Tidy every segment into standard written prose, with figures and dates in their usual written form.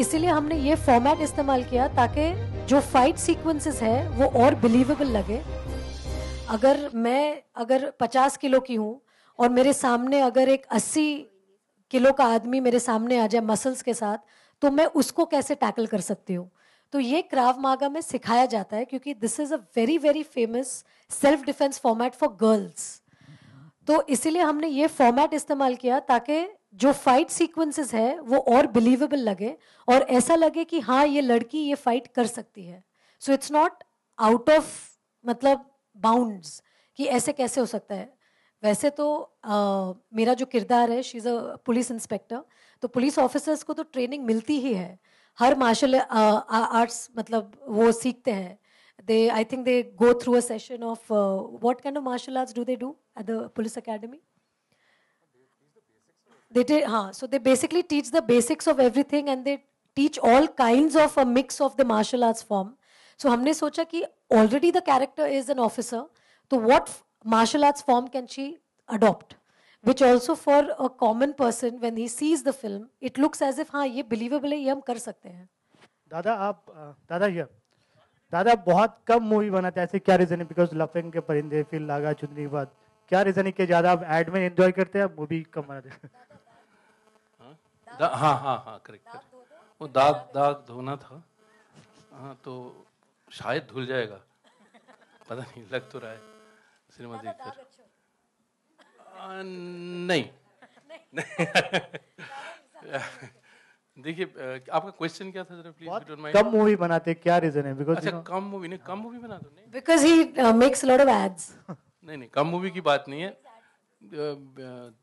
इसीलिए हमने ये फॉर्मेट इस्तेमाल किया ताकि जो फाइट सीक्वेंसेस है वो और बिलीवेबल लगे। अगर 50 किलो की हूँ और मेरे सामने अगर एक 80 किलो का आदमी मेरे सामने आ जाए मसल्स के साथ, तो मैं उसको कैसे टैकल कर सकती हूँ। तो ये क्राव मागा में सिखाया जाता है, क्योंकि this is a very very famous self defence format for girls. तो इसीलिए हमने ये फॉर्मेट इस्तेमाल किया ताकि जो फाइट सीक्वेंसेस है वो और बिलीवेबल लगे और ऐसा लगे कि हाँ ये लड़की ये फाइट कर सकती है। So it's not out of मतलब बाउंड्स कि ऐसे कैसे हो सकता है। वैसे तो मेरा जो किरदार है, she is a police inspector, तो पुलिस ऑफिसर्स को तो ट्रेनिंग मिलती ही है, हर मार्शल आर्ट्स मतलब वो सीखते हैं। I think they go through a session of what kind of martial arts do they do at the police academy? So they basically teach the basics of everything and they teach all kinds of a mix of the martial arts form. So हमने सोचा कि already the character is an officer, so what martial arts form can she adopt? Which also for a common person when he sees the film, it looks as if हाँ ये believable है, ये हम कर सकते हैं। दादा बहुत कम मूवी बनाते हैं, ऐसे क्या रीजन है? बिकॉज लफंग के परिंदे, फिर लागा चुनरी के बाद क्या रीजन है कि ज्यादा आप एड में एंजॉय करते हैं, मूवी कम बनाते हैं? हाँ करेक्ट। वो दाग धोना था। हाँ तो शायद धुल जाएगा, पता नहीं, लग तो रहा है सिनेमा देखकर। नहीं देखिए आपका क्वेश्चन क्या था जरा प्लीज? कम मूवी बनाते क्या रीजन है? बिकॉज अच्छा कम मूवी नहीं, कम मूवी बना दो। नहीं because he makes lot of ads. नहीं कम मूवी की बात नहीं है,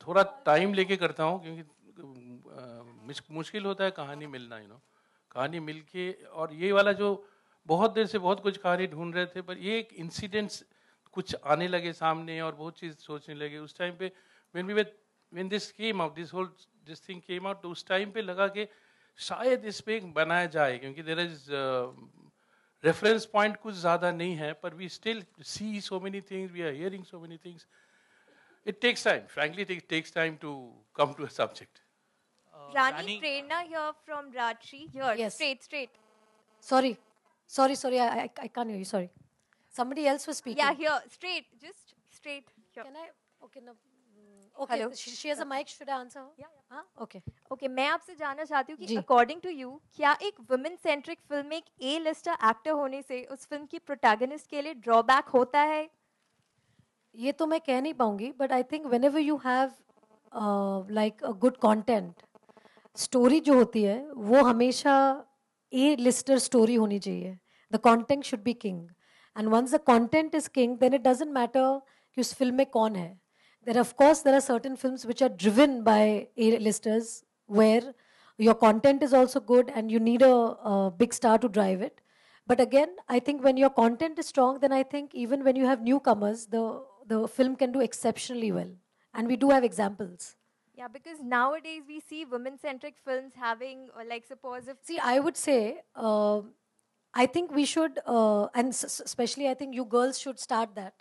थोड़ा टाइम लेके करता हूँ क्योंकि मुश्किल होता है कहानी मिलना, कहानी मिलके। और ये वाला जो बहुत देर से बहुत कुछ कहानी ढूंढ रहे थे, पर ये एक इंसिडेंट्स कुछ आने लगे सामने और बहुत चीज़ सोचने लगे उस टाइम पे। when this came out, this thing came out, तो उस टाइम पे लगा कि शायद इस पे एक बनाया जाए, क्योंकि there is रेफरेंस पॉइंट कुछ ज़्यादा नहीं है, पर we still see so many things, we are hearing so many things. It takes time, frankly it takes time to come to a subject. Rani, Prerna here from Rajshri. Here, Yes. straight. Sorry, I can't hear you, sorry. Somebody else was speaking. Yeah, here, just straight. Here. Can I? Okay, no. Okay, Hello. she has a mic. Should I answer her? Yeah. हाँ, okay. Okay, मैं आपसे जानना चाहती हूँ कि जी। According to you क्या एक women centric film में एक ए लिस्टर एक्टर होने से उस फिल्म की प्रोटैगनिस्ट के लिए ड्रॉबैक होता है? ये तो मैं कह नहीं पाऊंगी, but I think when ever you have like a good content, story जो होती है वो हमेशा ए लिस्टर स्टोरी होनी चाहिए। The content should be king, and once the content is king then it doesn't matter कि उस फिल्म में कौन है। There are certain films which are driven by A-listers where your content is also good and you need a big star to drive it. But again, I think when your content is strong, then I think even when you have newcomers, the film can do exceptionally well. And we do have examples. Yeah, because nowadays we see women-centric films having, like, suppose if... See, I would say, I think we should, and especially I think you girls should start that.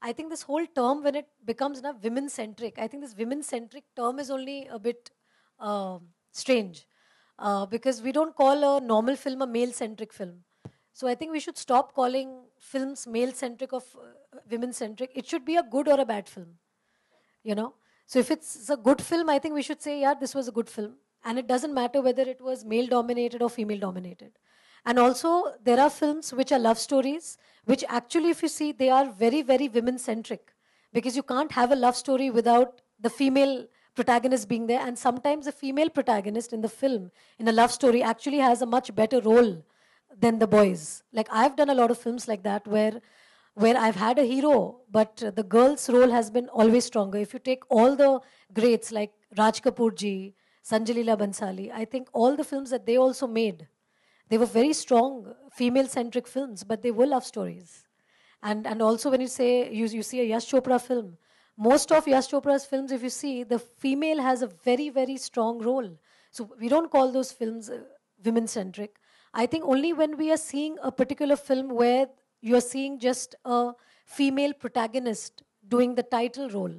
I think this whole term, when it becomes women-centric, I think this women-centric term is only a bit strange because we don't call a normal film a male-centric film. So I think we should stop calling films male-centric or women-centric. It should be a good or a bad film, So if it's a good film, I think we should say, yeah, this was a good film. And it doesn't matter whether it was male-dominated or female-dominated. And also, there are films which are love stories, which actually, if you see, they are very, very women-centric. Because you can't have a love story without the female protagonist being there. And sometimes the female protagonist in the film, in a love story, actually has a much better role than the boys. Like, I've done a lot of films like that where I've had a hero, but the girl's role has been always stronger. If you take all the greats like Raj Kapoor ji, Sanjay Leela Bhansali, I think all the films that they also made, they were very strong female-centric films, but they were love stories. And also when you say, you see a Yash Chopra film, most of Yash Chopra's films, if you see, the female has a very, very strong role. So we don't call those films women-centric. I think only when we are seeing a particular film where you are seeing just a female protagonist doing the title role,